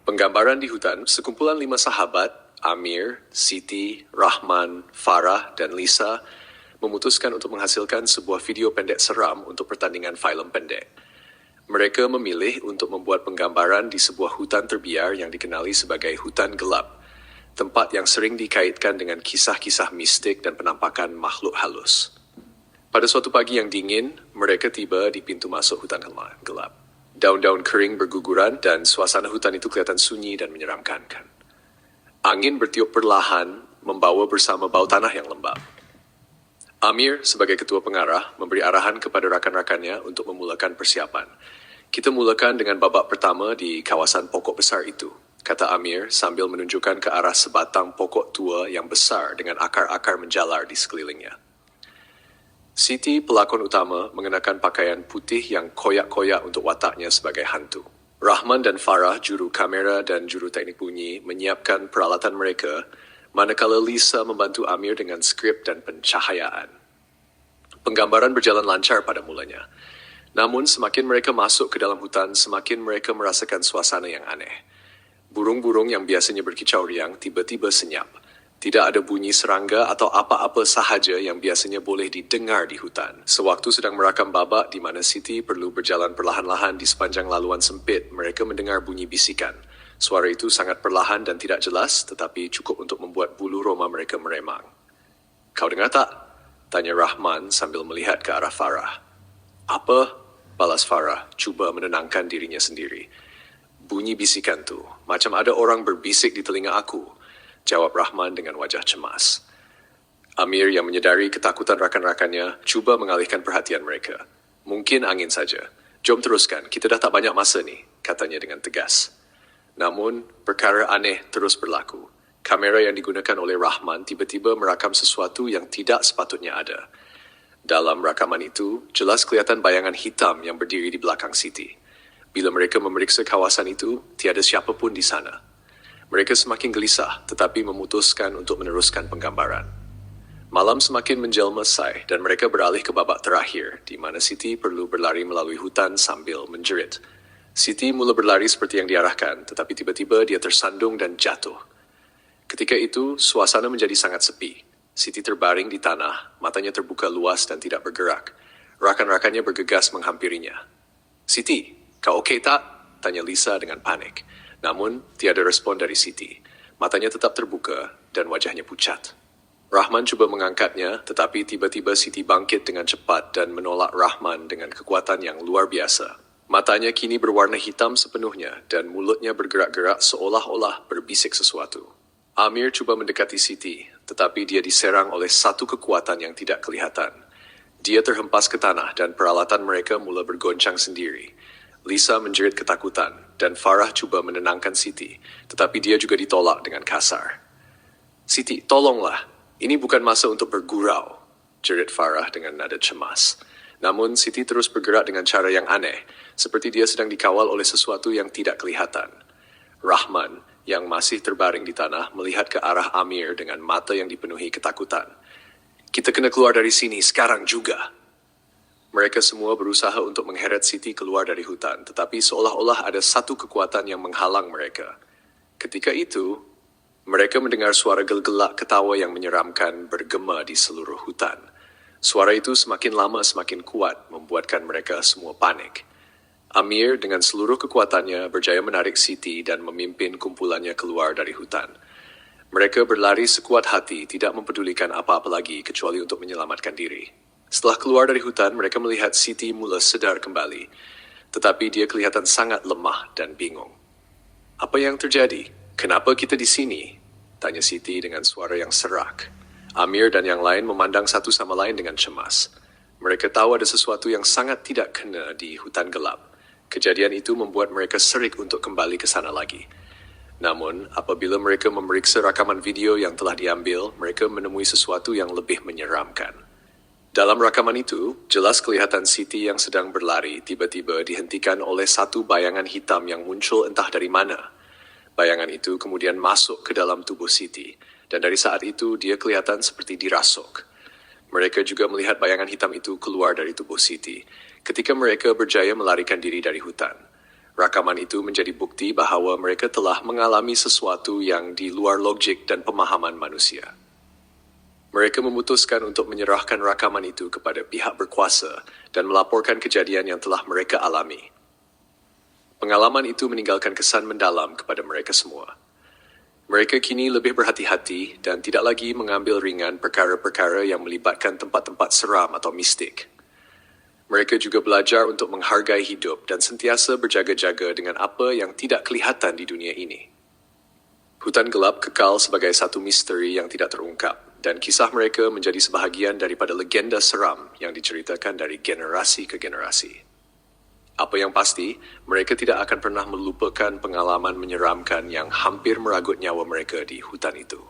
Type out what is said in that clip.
Penggambaran di hutan, sekumpulan 5 sahabat, Amir, Siti, Rahman, Farah, dan Lisa, memutuskan untuk menghasilkan sebuah video pendek seram untuk pertandingan film pendek. Mereka memilih untuk membuat penggambaran di sebuah hutan terbiar yang dikenali sebagai hutan gelap, tempat yang sering dikaitkan dengan kisah-kisah mistik dan penampakan makhluk halus. Pada suatu pagi yang dingin, mereka tiba di pintu masuk hutan gelap. Daun-daun kering berguguran dan suasana hutan itu kelihatan sunyi dan menyeramkan. Angin bertiup perlahan, membawa bersama bau tanah yang lembab. Amir, sebagai ketua pengarah, memberi arahan kepada rakan-rakannya untuk memulakan persiapan. Kita mulakan dengan babak pertama di kawasan pokok besar itu, kata Amir sambil menunjukkan ke arah sebatang pokok tua yang besar dengan akar-akar menjalar di sekelilingnya. Siti, pelakon utama, mengenakan pakaian putih yang koyak-koyak untuk wataknya sebagai hantu. Rahman dan Farah, juru kamera dan juru teknik bunyi, menyiapkan peralatan mereka, manakala Lisa membantu Amir dengan skrip dan pencahayaan. Penggambaran berjalan lancar pada mulanya. Namun, semakin mereka masuk ke dalam hutan, semakin mereka merasakan suasana yang aneh. Burung-burung yang biasanya berkicau riang tiba-tiba senyap. Tidak ada bunyi serangga atau apa-apa sahaja yang biasanya boleh didengar di hutan. Sewaktu sedang merakam babak di mana Siti perlu berjalan perlahan-lahan di sepanjang laluan sempit, mereka mendengar bunyi bisikan. Suara itu sangat perlahan dan tidak jelas, tetapi cukup untuk membuat bulu roma mereka meremang. "Kau dengar tak?" tanya Rahman sambil melihat ke arah Farah. "Apa?" balas Farah, cuba menenangkan dirinya sendiri. "Bunyi bisikan tu, macam ada orang berbisik di telinga aku," jawab Rahman dengan wajah cemas. Amir yang menyedari ketakutan rakan-rakannya cuba mengalihkan perhatian mereka. "Mungkin angin saja. Jom teruskan, kita dah tak banyak masa ni," katanya dengan tegas. Namun, perkara aneh terus berlaku. Kamera yang digunakan oleh Rahman tiba-tiba merakam sesuatu yang tidak sepatutnya ada. Dalam rakaman itu, jelas kelihatan bayangan hitam yang berdiri di belakang Siti. Bila mereka memeriksa kawasan itu, tiada siapa pun di sana. Mereka semakin gelisah, tetapi memutuskan untuk meneruskan penggambaran. Malam semakin menjelmasai dan mereka beralih ke babak terakhir, di mana Siti perlu berlari melalui hutan sambil menjerit. Siti mula berlari seperti yang diarahkan, tetapi tiba-tiba dia tersandung dan jatuh. Ketika itu, suasana menjadi sangat sepi. Siti terbaring di tanah, matanya terbuka luas dan tidak bergerak. Rakan-rakannya bergegas menghampirinya. "Siti, kau okey tak?" tanya Lisa dengan panik. Namun, tiada respon dari Siti. Matanya tetap terbuka dan wajahnya pucat. Rahman cuba mengangkatnya, tetapi tiba-tiba Siti bangkit dengan cepat dan menolak Rahman dengan kekuatan yang luar biasa. Matanya kini berwarna hitam sepenuhnya dan mulutnya bergerak-gerak seolah-olah berbisik sesuatu. Amir cuba mendekati Siti, tetapi dia diserang oleh satu kekuatan yang tidak kelihatan. Dia terhempas ke tanah dan peralatan mereka mula bergoncang sendiri. Lisa menjerit ketakutan dan Farah cuba menenangkan Siti, tetapi dia juga ditolak dengan kasar. "Siti, tolonglah. Ini bukan masa untuk bergurau," jerit Farah dengan nada cemas. Namun Siti terus bergerak dengan cara yang aneh, seperti dia sedang dikawal oleh sesuatu yang tidak kelihatan. Rahman, yang masih terbaring di tanah, melihat ke arah Amir dengan mata yang dipenuhi ketakutan. "Kita kena keluar dari sini sekarang juga." Mereka semua berusaha untuk mengheret Siti keluar dari hutan, tetapi seolah-olah ada satu kekuatan yang menghalang mereka. Ketika itu, mereka mendengar suara gelgelak ketawa yang menyeramkan bergema di seluruh hutan. Suara itu semakin lama semakin kuat, membuatkan mereka semua panik. Amir dengan seluruh kekuatannya berjaya menarik Siti dan memimpin kumpulannya keluar dari hutan. Mereka berlari sekuat hati, tidak mempedulikan apa-apa lagi kecuali untuk menyelamatkan diri. Setelah keluar dari hutan, mereka melihat Siti mula sedar kembali. Tetapi dia kelihatan sangat lemah dan bingung. "Apa yang terjadi? Kenapa kita di sini?" tanya Siti dengan suara yang serak. Amir dan yang lain memandang satu sama lain dengan cemas. Mereka tahu ada sesuatu yang sangat tidak kena di hutan gelap. Kejadian itu membuat mereka serik untuk kembali ke sana lagi. Namun, apabila mereka memeriksa rakaman video yang telah diambil, mereka menemui sesuatu yang lebih menyeramkan. Dalam rakaman itu, jelas kelihatan Siti yang sedang berlari tiba-tiba dihentikan oleh satu bayangan hitam yang muncul entah dari mana. Bayangan itu kemudian masuk ke dalam tubuh Siti, dan dari saat itu dia kelihatan seperti dirasuk. Mereka juga melihat bayangan hitam itu keluar dari tubuh Siti, ketika mereka berjaya melarikan diri dari hutan. Rakaman itu menjadi bukti bahawa mereka telah mengalami sesuatu yang di luar logik dan pemahaman manusia. Mereka memutuskan untuk menyerahkan rakaman itu kepada pihak berkuasa dan melaporkan kejadian yang telah mereka alami. Pengalaman itu meninggalkan kesan mendalam kepada mereka semua. Mereka kini lebih berhati-hati dan tidak lagi mengambil ringan perkara-perkara yang melibatkan tempat-tempat seram atau mistik. Mereka juga belajar untuk menghargai hidup dan sentiasa berjaga-jaga dengan apa yang tidak kelihatan di dunia ini. Hutan gelap kekal sebagai satu misteri yang tidak terungkap, dan kisah mereka menjadi sebahagian daripada legenda seram yang diceritakan dari generasi ke generasi. Apa yang pasti, mereka tidak akan pernah melupakan pengalaman menyeramkan yang hampir meragut nyawa mereka di hutan itu.